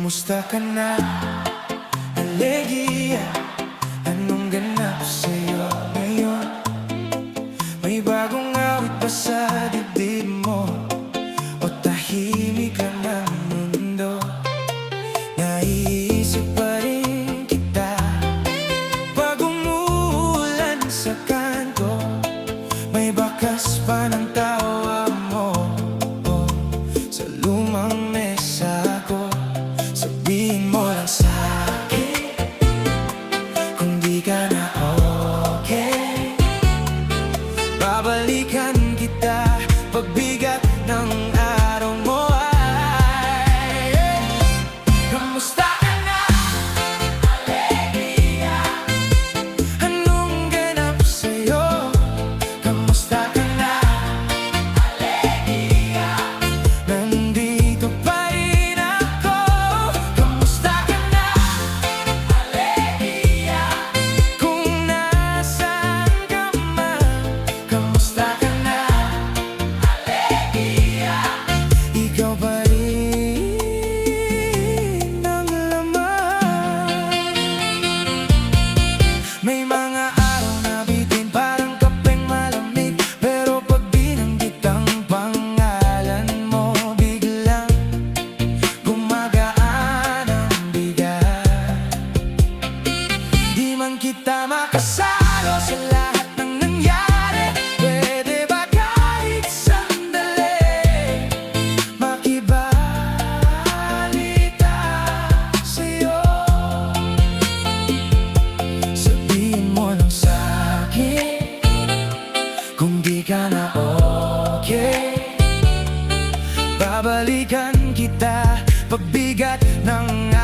Kamusta ka na, Alegia? Anong ganap sa'yo ngayon? May bagong awit ba sa dibdib mo? O tahimik lang ang mundo? Naiisip pa rin kita pag umuulan sa kanto. May bakas pa ng tawa mo sa lumang mesa ko. Sabihin mo lang sa'kin kung di ka na okay. Babalikan kita pagbigat ng araw mo ay kamusta ka na, Alegia? Anong ganap sa'yo? Kamusta ka na, Alegia? Nandito pa rin ako. Kamusta ka na, Alegia? Kung nasaan ka man, kamusta ka na, Alegia? Ikaw pa rin ang laman. May mga araw na bitin parang kapeng malamig, pero pag binanggit ang pangalan mo, biglang gumagaan ang bigat. Di man kita makasalo sa lahat ng nangyari, pwede ba kahit sandali makibalita sa'yo? Sabihin mo lang sa'kin kung di ka na okay. Babalikan kita pagbigat ng